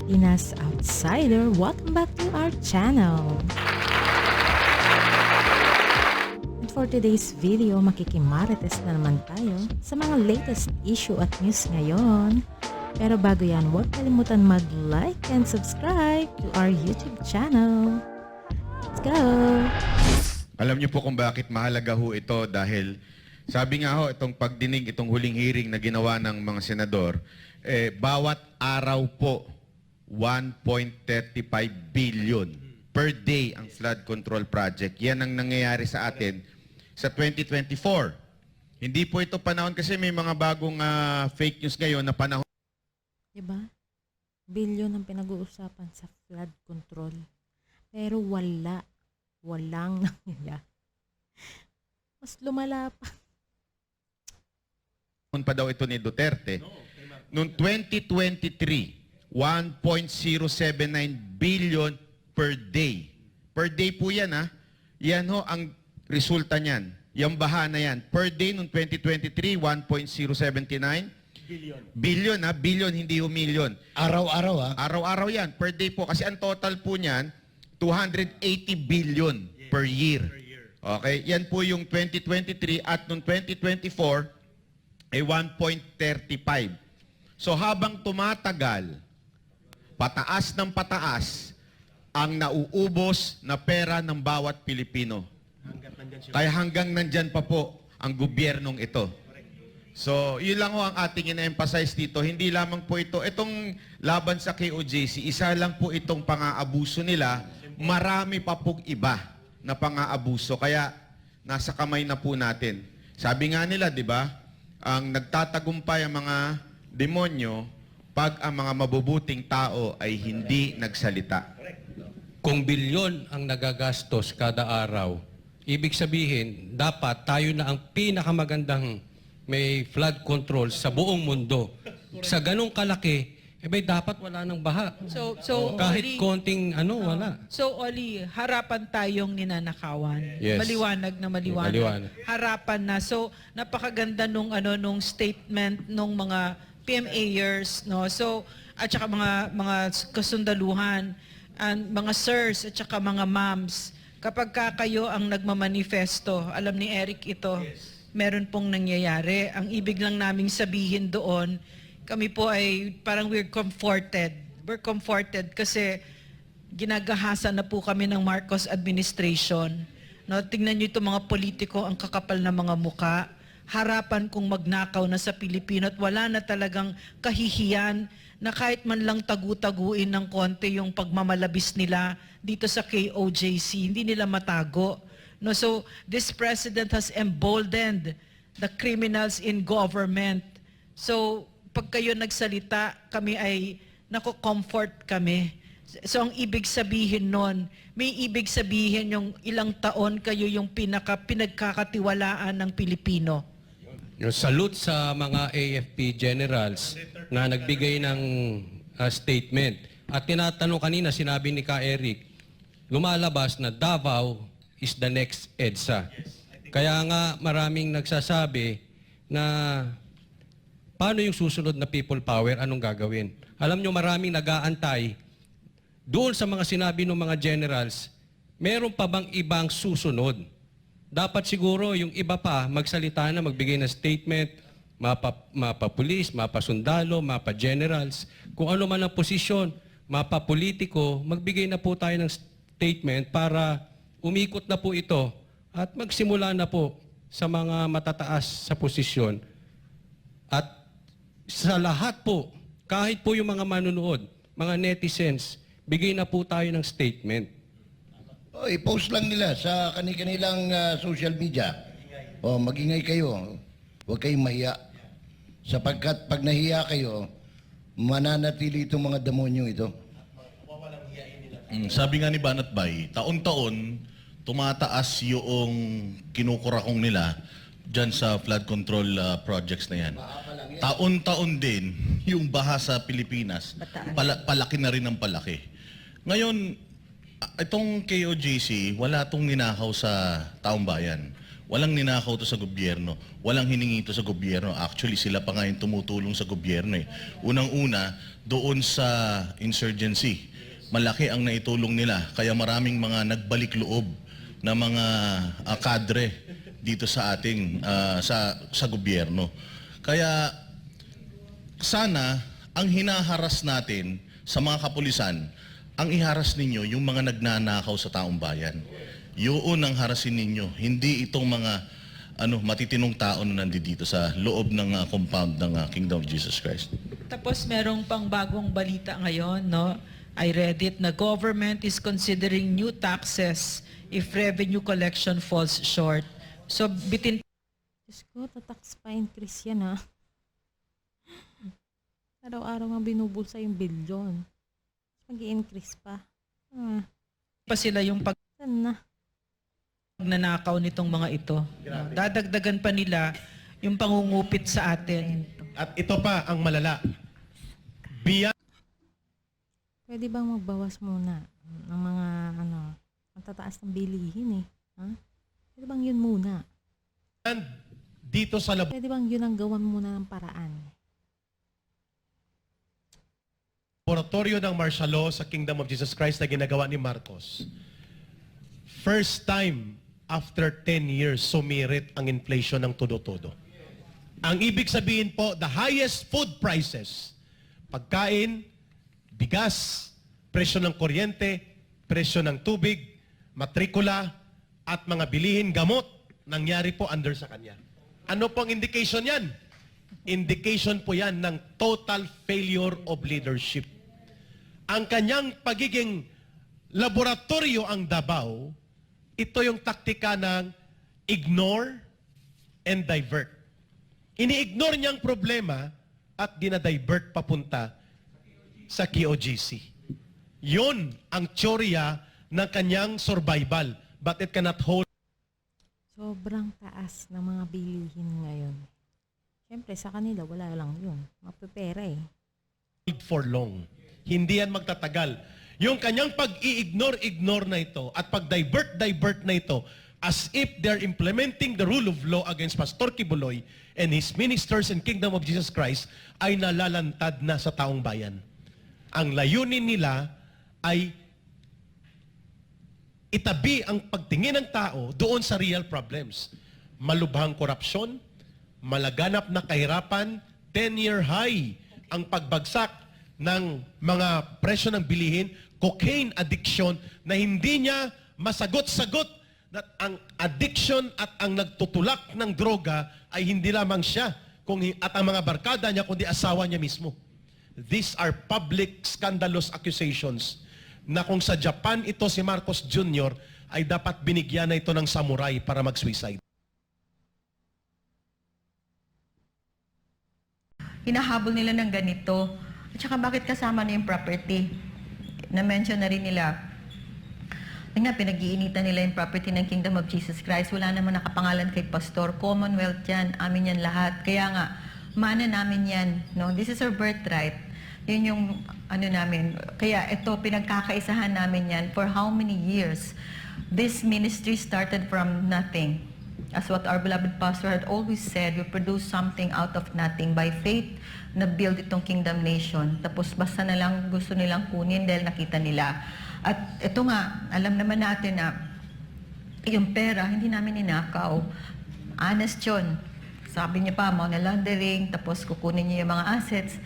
Pilipinas Outsider, welcome back to our channel. And for today's video, makikimarites na naman tayo sa mga latest issue at news ngayon. Pero bago yan, huwag kalimutan mag-like and subscribe to our YouTube channel. Let's go! Alam niyo po kung bakit mahalaga ho ito dahil sabi nga ho, itong pagdinig, itong huling hearing na ginawa ng mga senador, bawat araw po, 1.35 billion per day ang flood control project. Yan ang nangyayari sa atin sa 2024. Hindi po ito panahon kasi may mga bagong fake news ngayon na panahon. Diba? Bilyon ang pinag-uusapan sa flood control. Pero walang nangyayari. Mas lumala pa. Pa daw ito ni Duterte. Noong 2023, 1.079 billion per day. Per day po yan, ha? Yan ho ang resulta niyan. Yung baha na yan. Per day noong 2023, 1.079 billion, ha? Billion, hindi ho million. Araw-araw, ha? Araw-araw yan. Per day po. Kasi ang total po niyan, 280 billion per year. Okay? Yan po yung 2023 at noong 2024, ay 1.35. So habang tumatagal, pataas ng pataas ang nauubos na pera ng bawat Pilipino. Kaya hanggang nandyan pa po ang gobyernong ito. So, yun lang ho ang ating ina-emphasize dito. Hindi lamang po ito, itong laban sa KOJC, isa lang po itong pang-aabuso nila. Marami pa pong iba na pang-aabuso. Kaya, nasa kamay na po natin. Sabi nga nila, di ba, ang nagtatagumpay ang mga demonyo pag ang mga mabubuting tao ay hindi nagsalita. Kung bilyon ang nagagastos kada araw, ibig sabihin, dapat tayo na ang pinakamagandang may flood control sa buong mundo. Sa ganong kalaki, dapat wala nang baha. Kahit Oli, konting wala. So, Oli, harapan tayong ninanakawan. Yes. Maliwanag na maliwanag. Maliwanag. Harapan na. So, napakaganda nung statement nung mga PMAers, no? So, at saka mga kasundaluhan, and mga sirs at saka mga ma'ams. Kapag kayo ang nagmamanifesto, alam ni Eric ito, meron pong nangyayari. Ang ibig lang naming sabihin doon, kami po ay parang we're comforted. We're comforted kasi ginagahasa na po kami ng Marcos administration. No, tingnan niyo itong mga politiko, ang kakapal na mga muka. Harapan kong magnakaw na sa Pilipino at wala na talagang kahihiyan na kahit man lang tagu-taguin ng konti yung pagmamalabis nila dito sa KOJC, hindi nila matago. No, so this president has emboldened the criminals in government. So pag kayo nagsalita, kami ay nako-comfort kami. So ang ibig sabihin nun, may ibig sabihin yung ilang taon kayo yung pinagkakatiwalaan ng Pilipino. Yung salute sa mga AFP generals na nagbigay ng statement. At tinatanong kanina, sinabi ni Ka Eric, lumalabas na Davao is the next EDSA. Kaya nga maraming nagsasabi na paano yung susunod na people power, anong gagawin? Alam nyo, maraming nag-aantay doon sa mga sinabi ng mga generals, meron pa bang ibang susunod? Dapat siguro yung iba pa magsalita na, magbigay ng statement, mapa-pulis, mapa-sundalo, mapa-generals, kung ano man ang posisyon, mapa-politiko, magbigay na po tayo ng statement para umikot na po ito at magsimula na po sa mga matataas sa posisyon. At sa lahat po, kahit po yung mga manunood, mga netizens, bigay na po tayo ng statement. I-post lang nila sa kanilang social media. Magingay kayo. Huwag kayong mahiya. Sapagkat pag nahiya kayo, mananatili itong mga demonyo ito. Sabi nga ni Banat Bay, taon-taon tumataas yung kinukurakong nila dyan sa flood control projects na yan. Taon-taon din yung baha sa Pilipinas, palaki na rin ang palaki. Ngayon, itong KOJC, wala itong ninakaw sa taong bayan. Walang ninakaw to sa gobyerno. Walang hiningi to sa gobyerno. Actually, sila pa nga yung tumutulong sa gobyerno. Unang-una, doon sa insurgency. Malaki ang naitulong nila. Kaya maraming mga nagbalik loob na mga kadre dito sa ating sa gobyerno. Kaya sana ang hinaharas natin sa mga kapulisan, ang iharas ninyo yung mga nagnanakaw sa taong bayan. Yun ang harasin ninyo, hindi itong mga matitinong tao na nandito sa loob ng compound ng Kingdom of Jesus Christ. Tapos merong pang bagong balita ngayon, no? I read it na government is considering new taxes if revenue collection falls short. So bitin Diyos ko, tax pa increase yan ha. Araw-araw nga binubulsa yung bilyon. Mag-i-increase pa. pa sila yung Saan na? pagnanakaw nitong mga ito. No? Dadagdagan pa nila yung pangungupit sa atin. At ito pa ang malala. Beyond Pwede bang magbawas muna ng mga ang tataas ng bilihin eh? Ha? Pwede bang yun muna? dito sa Pwede bang yun ang gawan muna ng paraan? laboratorio ng martial law sa Kingdom of Jesus Christ na ginagawa ni Marcos, first time after 10 years sumirit ang inflation ng todo-todo. Ang ibig sabihin po, the highest food prices, pagkain, bigas, presyo ng kuryente, presyo ng tubig, matrikula, at mga bilihin, gamot, nangyari po under sa kanya. Ano pong indication yan? Indication po yan ng total failure of leadership. Ang kanyang pagiging laboratorio ang Davao, ito yung taktika ng ignore and divert. Ini-ignore niyang problema at dinadivert papunta sa KOGC. Yun ang teorya ng kanyang survival, but it cannot hold Sobrang taas ng mga bilihin ngayon. Siyempre, sa kanila, wala lang yun. Mapipera eh. for long. Hindi yan magtatagal. Yung kanyang pag-i-ignore na ito at pag-divert na ito as if they're implementing the rule of law against Pastor Kibuloy and his ministers in Kingdom of Jesus Christ ay nalalantad na sa taong bayan. Ang layunin nila ay itabi ang pagtingin ng tao doon sa real problems. Malubhang korupsyon, malaganap na kahirapan, 10-year high ang pagbagsak ng mga presyo ng bilihin, cocaine addiction na hindi niya masagot-sagot na ang addiction at ang nagtutulak ng droga ay hindi lamang siya at ang mga barkada niya kundi asawa niya mismo. These are public scandalous accusations na kung sa Japan ito si Marcos Jr. ay dapat binigyan na ito ng samurai para mag-suicide. Hinahabol nila ng ganito. At saka bakit kasama na yung property? Na-mention na rin nila. Nga, pinag-iinitan nila yung property ng Kingdom of Jesus Christ. Wala naman nakapangalan kay Pastor. Commonwealth yan. Amin yan lahat. Kaya nga, mana namin yan. No? This is our birthright. Yun yung namin. Kaya ito, pinagkakaisahan namin yan for how many years? This ministry started from nothing. As what our beloved pastor had always said, we produce something out of nothing by faith na build itong kingdom nation. Tapos basta na lang gusto nilang kunin dahil nakita nila. At ito nga, alam naman natin na yung pera, hindi namin ninakaw. Honest yun. Sabi niya pa, money laundering, tapos kukunin niya yung mga assets.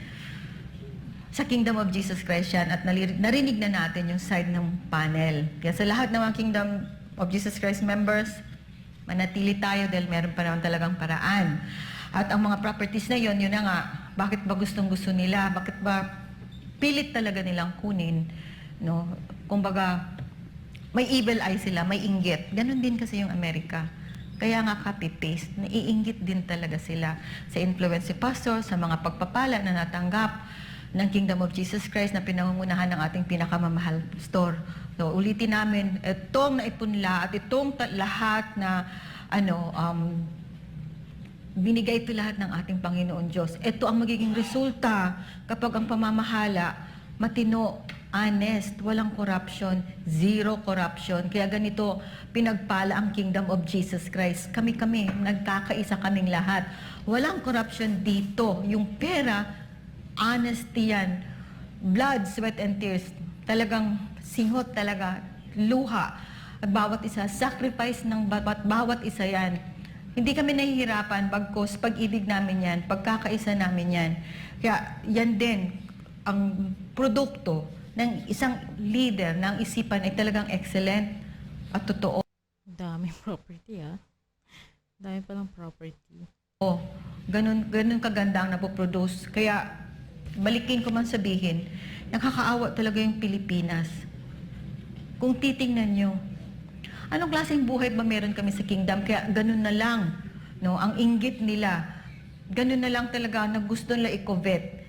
Sa Kingdom of Jesus Christ yan at narinig na natin yung side ng panel. Kaya sa lahat ng mga Kingdom of Jesus Christ members, manatili tayo dahil meron pa naman talagang paraan. At ang mga properties na yun na nga, bakit ba gustong-gusto nila? Bakit ba pilit talaga nilang kunin? No? Kumbaga, may evil eye sila, may inggit. Ganon din kasi yung Amerika. Kaya nga copy-paste, naiinggit din talaga sila sa influence si pastor, sa mga pagpapala na natanggap ng Kingdom of Jesus Christ na pinangungunahan ng ating pinakamamahal pastor. So, ulitin namin, itong naipunla at itong lahat na binigay ito lahat ng ating Panginoon Diyos. Ito ang magiging resulta kapag ang pamamahala matino honest, walang corruption, zero corruption. Kaya ganito, pinagpala ang Kingdom of Jesus Christ. Kami-kami, nagkakaisa kaming lahat. Walang corruption dito. Yung pera, honesty yan. Blood, sweat, and tears. Talagang singhot talaga, luha. At bawat isa, sacrifice ng bawat isa yan. Hindi kami nahihirapan, bagkos pag-ibig namin yan, pagkakaisa namin yan. Kaya yan din, ang produkto ng isang leader ng isipan ay talagang excellent at totoo. Daming property Dami palang property. Ganun kaganda ang napoproduce. Kaya balikin ko man sabihin, nakakaawa talaga yung Pilipinas. Kung titingnan nyo, anong klaseng buhay ba meron kami sa kingdom? Kaya ganun na lang, no? Ang inggit nila, ganun na lang talaga na gusto nila i-covet.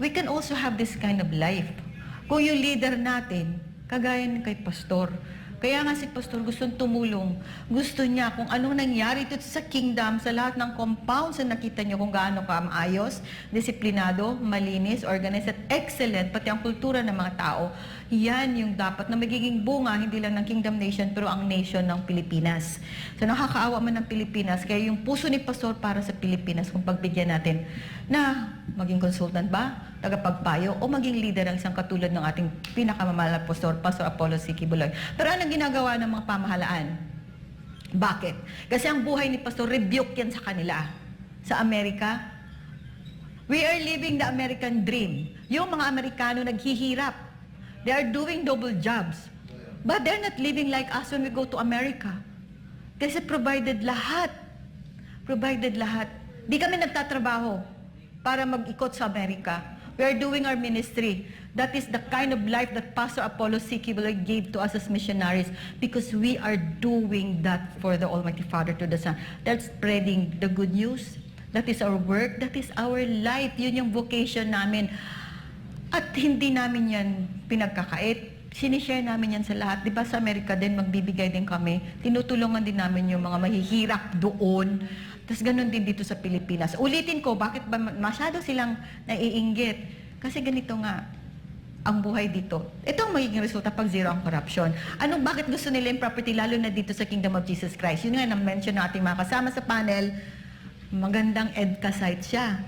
We can also have this kind of life. Kung yung leader natin, kagaya ng kay Pastor, kaya nga si Pastor gustong tumulong. Gusto niya kung anong nangyari dito sa kingdom, sa lahat ng compounds na nakita niyo kung gaano ka maayos, disiplinado, malinis, organized, at excellent, pati ang kultura ng mga tao. Yan yung dapat na magiging bunga, hindi lang ng Kingdom Nation, pero ang nation ng Pilipinas. So nakakaawa man ng Pilipinas, kaya yung puso ni Pastor para sa Pilipinas, kung pagbigyan natin na maging consultant ba, tagapagpayo, o maging leader ng isang katulad ng ating pinakamamahal na Pastor Apollo C. Kibuloy. Pero anong ginagawa ng mga pamahalaan? Bakit? Kasi ang buhay ni Pastor, rebuke yan sa kanila. Sa Amerika, we are living the American dream. Yung mga Amerikano naghihirap. They are doing double jobs. But they're not living like us when we go to America. Kasi provided lahat. Provided lahat. Di kami nagtatrabaho para mag-ikot sa Amerika. We are doing our ministry. That is the kind of life that Pastor Apollo C. Kibuloy gave to us as missionaries because we are doing that for the Almighty Father to the Son. That's spreading the good news. That is our work. That is our life. Yun yung vocation namin. At hindi namin yan pinagkakait. Sinishare namin yan sa lahat. Di ba sa Amerika din, magbibigay din kami. Tinutulungan din namin yung mga mahihirap doon. Tapos ganun din dito sa Pilipinas. Ulitin ko, bakit ba masyado silang naiinggit? Kasi ganito nga, ang buhay dito. Ito ang magiging resulta pag zero ang corruption. Bakit gusto nila yung property, lalo na dito sa Kingdom of Jesus Christ? Yun nga, na-mention natin mga kasama sa panel, magandang EDCA site siya.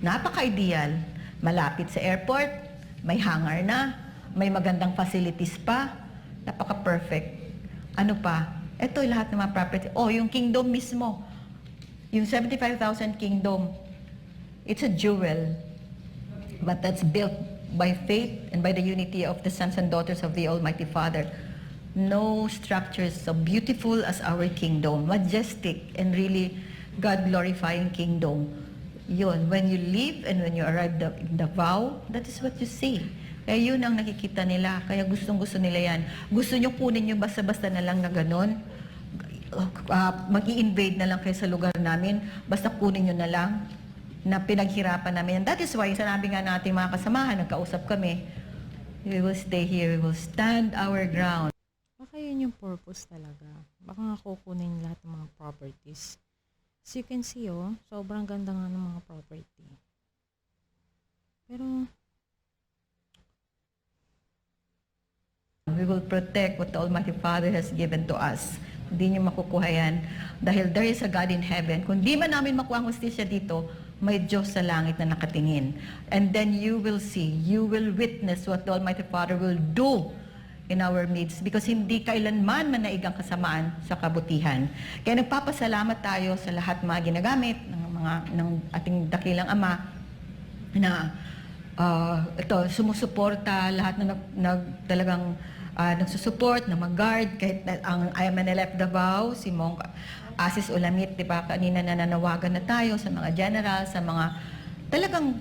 Napaka-ideal. Malapit sa airport, may hangar na, may magandang facilities pa, napaka-perfect. Ano pa? Ito lahat ng mga property. Yung kingdom mismo, yung 75,000 kingdom, it's a jewel. But that's built by faith and by the unity of the sons and daughters of the Almighty Father. No structures so beautiful as our kingdom, majestic and really God-glorifying kingdom. Yun, when you live and when you arrive in the vow, that is what you see. Kaya yun ang nakikita nila. Kaya gustong-gusto nila yan. Gusto nyo kunin yung basta-basta na lang na ganon. Mag-i-invade na lang kayo sa lugar namin. Basta kunin nyo na lang na pinaghirapan namin. And that is why, sanabi nga natin mga kasamahan, nagkausap kami, we will stay here, we will stand our ground. Baka yun yung purpose talaga. Baka nga kukunin lahat ng mga properties. As you can see, sobrang ganda nga ng mga property. Pero, we will protect what the Almighty Father has given to us. Hindi niyo makukuha yan. Dahil there is a God in heaven. Kung di man namin makuha ang hustisya dito, may Diyos sa langit na nakatingin. And then you will see, you will witness what the Almighty Father will do in our midst because hindi kailanman manaigang kasamaan sa kabutihan. Kaya nagpapasalamat tayo sa lahat mga ginagamit ng ating dakilang Ama na sumusuporta, lahat na talagang nagsusupport, na mag-guard, kahit ang IMNLF Davao, si Mong Asis Ulamit, di ba, kanina nananawagan na tayo sa mga general, sa mga talagang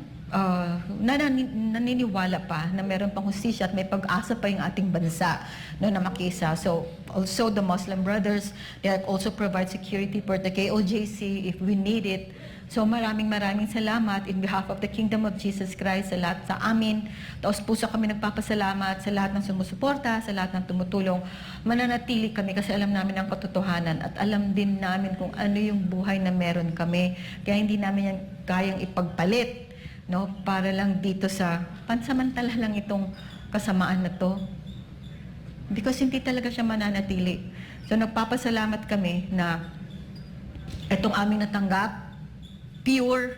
naniniwala pa na meron pang hustisya at may pag-asa pa yung ating bansa na makisa. So, also the Muslim brothers, they also provide security for the KOJC if we need it. So, maraming salamat in behalf of the Kingdom of Jesus Christ sa lahat sa amin. Taos puso kami nagpapasalamat sa lahat ng sumusuporta, sa lahat ng tumutulong. Mananatili kami kasi alam namin ang katotohanan at alam din namin kung ano yung buhay na meron kami. Kaya hindi namin yan kayang ipagpalit, no? Para lang dito sa pansamantala lang itong kasamaan na to. Because hindi talaga siya mananatili. So nagpapasalamat kami na itong aming natanggap, pure,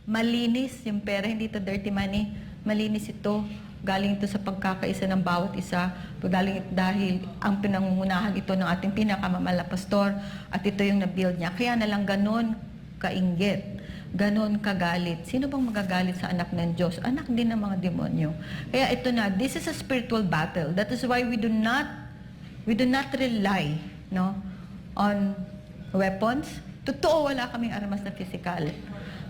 malinis yung pera, hindi ito dirty money, malinis ito. Galing ito sa pagkakaisa ng bawat isa. Galing dahil ang pinangungunahan ito ng ating pinakamamala pastor at ito yung na-build niya. Kaya na lang ganun kainggit, ganun kagalit. Sino bang magagalit sa anak ng Diyos? Anak din ng mga demonyo. Kaya ito na, this is a spiritual battle. That is why we do not rely, no, on weapons. Totoo, wala kaming armas na physical.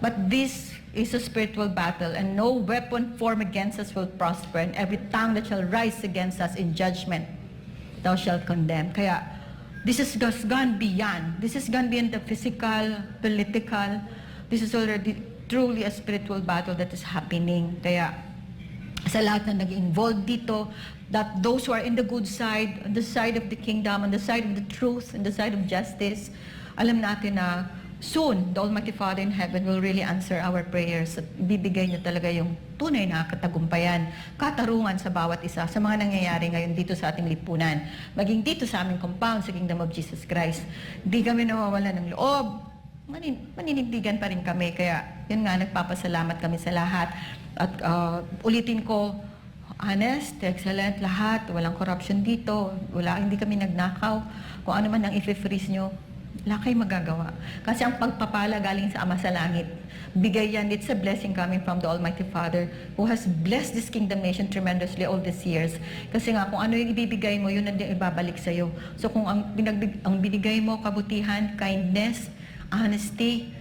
But this is a spiritual battle, and no weapon formed against us will prosper, and every tongue that shall rise against us in judgment, thou shalt condemn. Kaya, this has gone beyond. This has gone beyond the physical, political. This is already truly a spiritual battle that is happening. Kaya, sa lahat na nag-involved dito, that those who are in the good side, on the side of the kingdom, on the side of the truth, on the side of justice, alam natin na soon, the Almighty Father in heaven will really answer our prayers at bibigay niya talaga yung tunay na katagumpayan, katarungan sa bawat isa sa mga nangyayari ngayon dito sa ating lipunan. Maging dito sa aming compound sa Kingdom of Jesus Christ. Hindi kami nawawala ng loob. Maninindigan pa rin kami. Kaya yun nga, nagpapasalamat kami sa lahat. At ulitin ko, honest, excellent, lahat. Walang corruption dito. Hindi kami nagnakaw. Kung ano man ang i-freeze nyo, wala kayo magagawa. Kasi ang pagpapala galing sa Ama sa Langit, bigay yan, it's a blessing coming from the Almighty Father who has blessed this kingdom nation tremendously all these years. Kasi nga, kung ano yung ibibigay mo, yun ang ibabalik sa'yo. So kung ang binigay mo, kabutihan, kindness, honesty,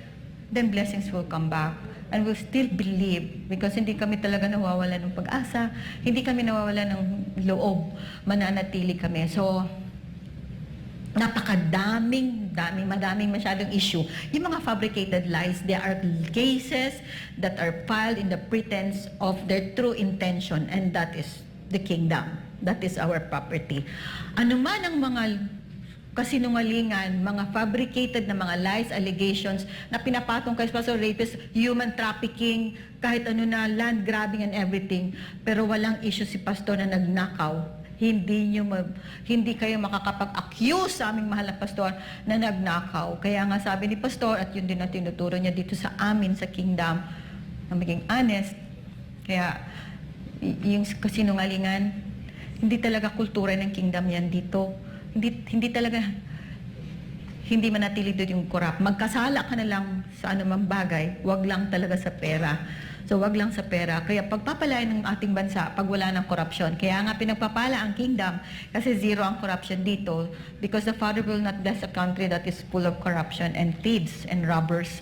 then blessings will come back. And we'll still believe because hindi kami talaga nawawala ng pag-asa, hindi kami nawawala ng loob, mananatili kami. So, madaming masyadong issue. Yung mga fabricated lies, there are cases that are filed in the pretense of their true intention, and that is the kingdom. That is our property. Ano man ang mga kasinungalingan, mga fabricated na mga lies, allegations na pinapatong kay special rapist, human trafficking, kahit ano na, land grabbing and everything, pero walang issue si pastor na nagnakaw. Hindi kayo makakapag-accuse sa aming mahal na pastor na nagnakaw. Kaya nga sabi ni pastor, at yun din ang tinuturo niya dito sa amin, sa kingdom, na maging honest. Kaya yung kasinungalingan, hindi talaga kultura ng kingdom yan dito. Hindi talaga, hindi manatili doon yung corrupt. Magkasala ka na lang sa anumang bagay, wag lang talaga sa pera. So, wag lang sa pera. Kaya pagpapalain ng ating bansa pag wala ng corruption. Kaya nga pinagpapala ang kingdom kasi zero ang corruption dito because the Father will not bless a country that is full of corruption and thieves and robbers.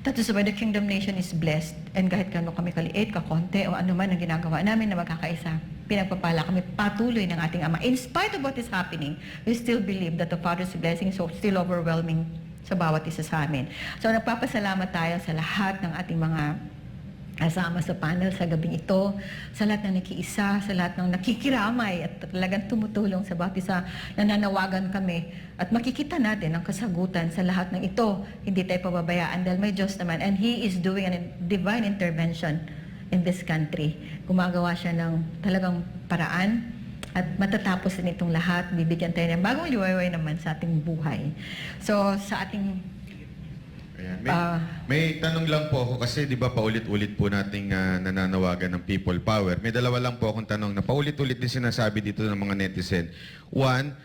That is why the kingdom nation is blessed. And kahit kano kami kaliit, kakonte, o ano man ang ginagawa namin na magkakaisa, pinagpapala kami patuloy ng ating Ama. In spite of what is happening, we still believe that the Father's blessing is still overwhelming sa bawat isa sa amin. So, nagpapasalamat tayo sa lahat ng ating mga kasama sa panel sa gabing ito, sa lahat ng nakiisa, sa lahat ng nakikiramay at talagang tumutulong sa bawat isa, nananawagan kami at makikita natin ang kasagutan sa lahat ng ito. Hindi tayo pababayaan dahil may Diyos naman and He is doing a divine intervention in this country. Gumagawa siya ng talagang paraan at matatapos din itong lahat. Bibigyan tayo ng bagong liwayway naman sa ating buhay. So, sa ating Ayan. May tanong lang po ako kasi di ba paulit-ulit po nating nananawagan ng people power. May dalawa lang po akong tanong na paulit-ulit din sinasabi dito ng mga netizen. One,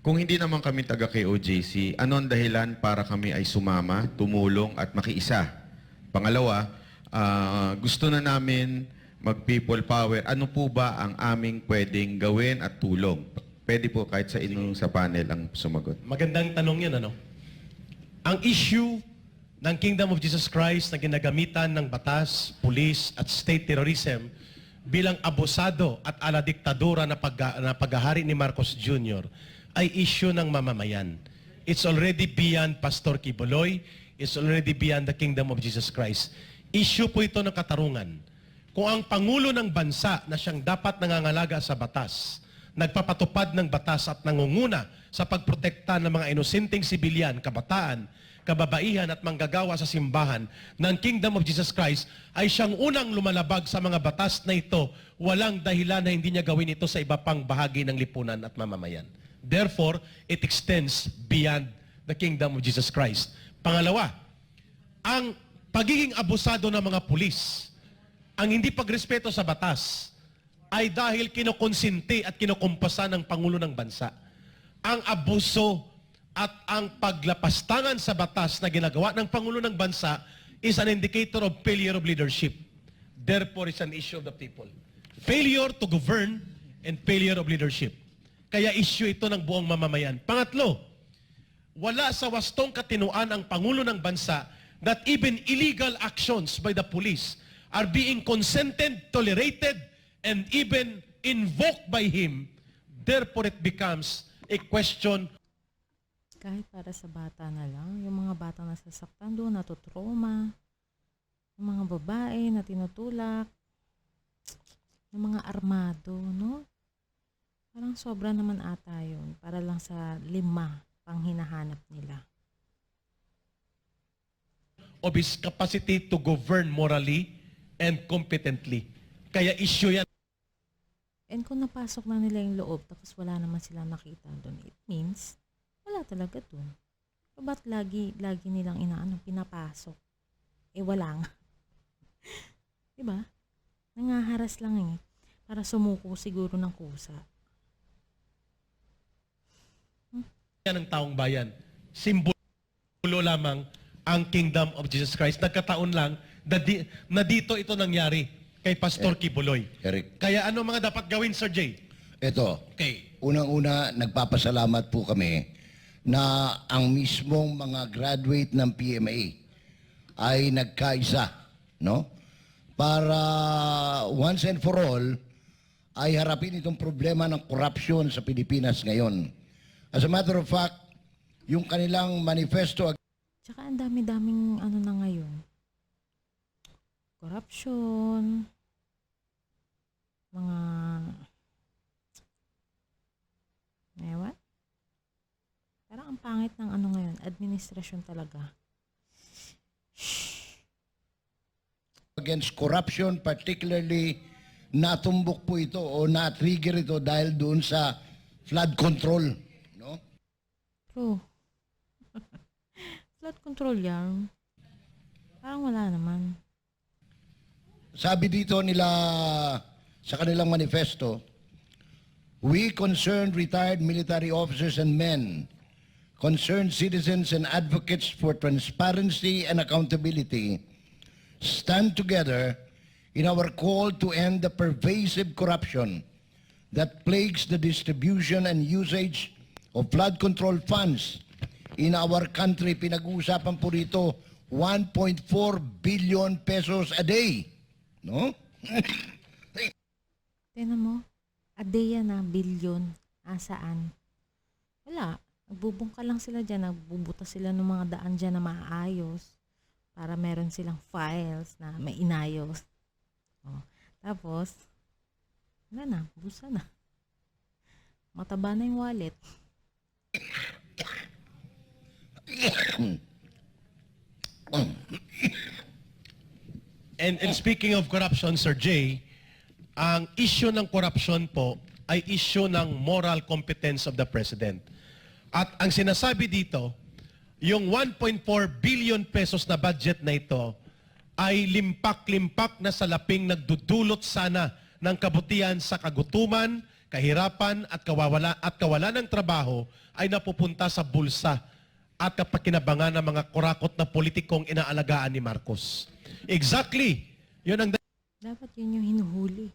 kung hindi naman kami taga KOJC, ano ang dahilan para kami ay sumama, tumulong at makiisa? Pangalawa, gusto na namin mag-people power. Ano po ba ang aming pwedeng gawin at tulong? Pwede po kahit sa inyong sa panel ang sumagot. Magandang tanong yan, ano? Ang issue ng Kingdom of Jesus Christ na ginagamitan ng batas, pulis at state terrorism bilang abusado at aladiktadura na paghahari ni Marcos Jr. ay issue ng mamamayan. It's already beyond Pastor Kibuloy. It's already beyond the Kingdom of Jesus Christ. Issue po ito ng katarungan. Kung ang Pangulo ng Bansa na siyang dapat nangangalaga sa batas, nagpapatupad ng batas at nangunguna sa pagprotekta ng mga inosenteng sibilyan, kabataan, kababaihan at manggagawa sa simbahan ng Kingdom of Jesus Christ ay siyang unang lumalabag sa mga batas na ito, walang dahilan na hindi niya gawin ito sa iba pang bahagi ng lipunan at mamamayan. Therefore, it extends beyond the Kingdom of Jesus Christ. Pangalawa, ang pagiging abusado ng mga pulis, ang hindi pagrespeto sa batas, ay dahil kinukonsinti at kinukumpasa ng Pangulo ng Bansa. Ang abuso at ang paglapastangan sa batas na ginagawa ng Pangulo ng Bansa is an indicator of failure of leadership. Therefore, it's an issue of the people. Failure to govern and failure of leadership. Kaya issue ito ng buong mamamayan. Pangatlo, wala sa wastong katinuan ang Pangulo ng Bansa that even illegal actions by the police are being consented, tolerated, and even invoked by him. Therefore, it becomes a question. Kahit para sa bata na lang, yung mga bata na sasaktan doon, natutroma, yung mga babae na tinutulak, yung mga armado, no? Parang sobra naman ata yun, para lang sa 5 pang hinahanap nila. Of his capacity to govern morally and competently. Kaya issue yan. And kung napasok na nila yung loob, tapos wala naman sila nakita doon, it means, wala talaga doon. So, ba't lagi nilang pinapasok? Eh, wala nga. Diba? Nangaharas lang eh. Para sumuko siguro ng kusa. Yan ang taong bayan. Simbolo lamang ang Kingdom of Jesus Christ. Nagkataon lang na dito ito nangyari kay Pastor Kibuloy. Eric, Kaya ano mga dapat gawin, Sir Jay? ito, Okay. unang-una, nagpapasalamat po kami na ang mismong mga graduate ng PMA ay nagkaisa, no? Para once and for all, ay harapin itong problema ng corruption sa Pilipinas ngayon. As a matter of fact, yung kanilang manifesto. Tsaka ang dami-daming na ngayon. Corruption, mga ewan. Parang ang pangit ng ngayon, administrasyon talaga. Against corruption, particularly natumbok po ito o na-trigger ito dahil doon sa flood control. No? True. Flood control yan. Parang wala naman. Sabi dito nila sa kanilang manifesto, we concerned retired military officers and men, concerned citizens and advocates for transparency and accountability, stand together in our call to end the pervasive corruption that plagues the distribution and usage of flood control funds in our country. Pinag-uusapan po rito 1.4 billion pesos a day. No? Tignan mo, a day yan bilyon. Saan? Wala. Nagbubungka lang sila dyan. Nagbubuta sila ng mga daan dyan na maayos para meron silang files na may inayos. Oh. Tapos, wala na. Busa na. Mataba na yung wallet. And speaking of corruption, Sir Jay, ang issue ng corruption po ay issue ng moral competence of the President. At ang sinasabi dito, yung 1.4 billion pesos na budget na ito ay limpak-limpak na salaping nagdudulot sana ng kabutihan sa kagutuman, kahirapan at kawalan ng trabaho ay napupunta sa bulsa at kapakinabangan ng mga kurakot na politikong inaalagaan ni Marcos. Exactly. Yun ang Dapat yun yung hinuhuli.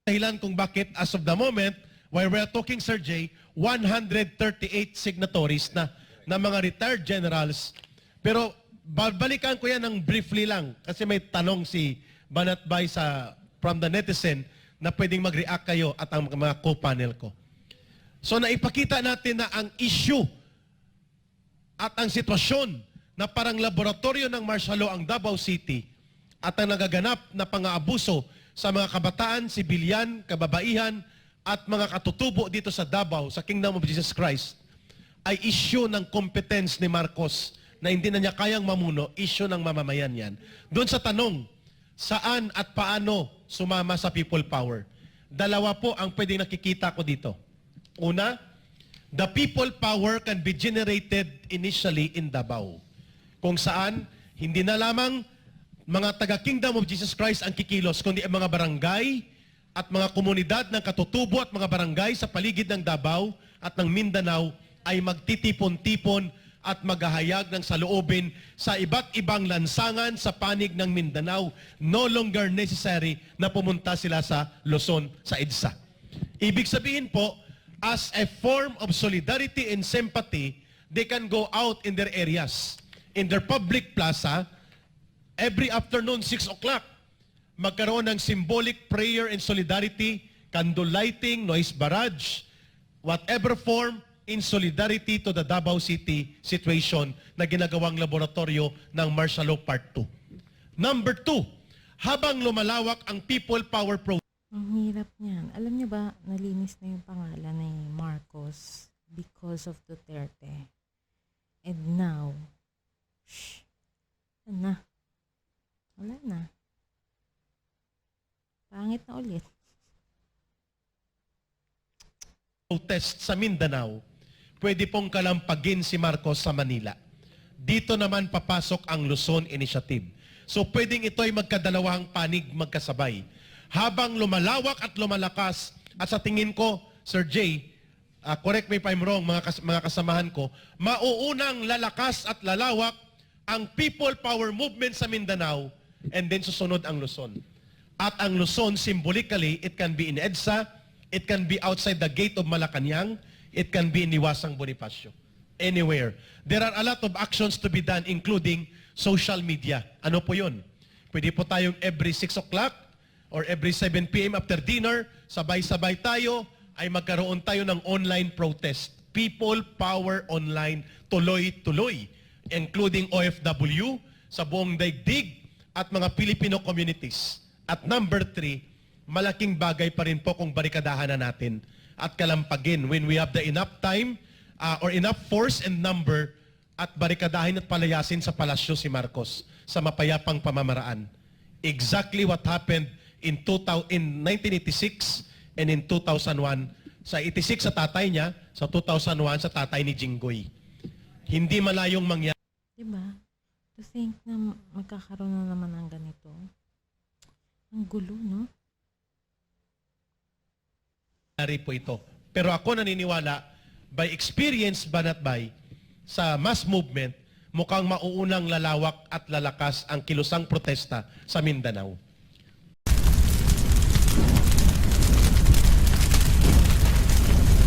dahilan kung bakit as of the moment, while we're talking, Sir Jay, 138 signatories na mga retired generals. Pero babalikan ko yan ng briefly lang kasi may tanong si Banatbay from the netizen na pwedeng mag-react kayo at ang mga co-panel ko. So naipakita natin na ang issue at ang sitwasyon na parang laboratorio ng martial law ang Davao City at ang nagaganap na pang-aabuso sa mga kabataan, sibilyan, kababaihan, at mga katutubo dito sa Davao, sa Kingdom of Jesus Christ, ay issue ng competence ni Marcos na hindi na niya kayang mamuno, issue ng mamamayan yan. Doon sa tanong, saan at paano sumama sa people power? Dalawa po ang pwedeng nakikita ko dito. Una, the people power can be generated initially in Davao. Kung saan, hindi na lamang mga taga-Kingdom of Jesus Christ ang kikilos, kundi ang mga barangay at mga komunidad ng katutubo at mga barangay sa paligid ng Davao at ng Mindanao ay magtitipon-tipon at maghahayag ng saloobin sa iba't ibang lansangan sa panig ng Mindanao. No longer necessary na pumunta sila sa Luzon, sa EDSA. Ibig sabihin po, as a form of solidarity and sympathy, they can go out in their areas, in their public plaza, every afternoon, 6 o'clock, magkaroon ng symbolic prayer and solidarity, candle lighting, noise barrage, whatever form, in solidarity to the Davao City situation na ginagawang laboratorio ng Martial Law Part 2. Number 2, habang lumalawak ang people power program, Ang hirap niyan. Alam niyo ba, nalinis na yung pangalan ni Marcos because of Duterte. And now, wala na. Pangit na ulit. protest sa Mindanao, pwede pong kalampagin si Marcos sa Manila. Dito naman papasok ang Luzon Initiative. So pwedeng ito ay magkadalawang panig magkasabay. Habang lumalawak at lumalakas, at sa tingin ko, Sir Jay, correct me if I'm wrong, mga kasamahan ko, mauunang lalakas at lalawak ang people power movement sa Mindanao, and then susunod ang Luzon. At ang Luzon, symbolically, it can be in EDSA, it can be outside the gate of Malacanang, it can be in Iwasang Bonifacio. Anywhere. There are a lot of actions to be done, including social media. Ano po yun? Pwede po tayong every 6 o'clock or every 7 p.m. after dinner, sabay-sabay tayo, ay magkaroon tayo ng online protest. People Power Online, tuloy-tuloy, including OFW, sa buong daigdig, at mga Filipino communities. At number 3, malaking bagay pa rin po kung barikadahan na natin at kalampagin when we have the enough time or enough force and number at barikadahin at palayasin sa palasyo si Marcos sa mapayapang pamamaraan. Exactly what happened in 1986 and in 2001. Sa 86 sa tatay niya, sa 2001 sa tatay ni Jinggoy. Hindi malayong mangyari. Diba? To think na magkakaroon na naman ng ganito. Ang gulo, no? Po ito. Pero ako naniniwala, by experience ba not by, sa mass movement, mukhang mauunang lalawak at lalakas ang kilusang protesta sa Mindanao.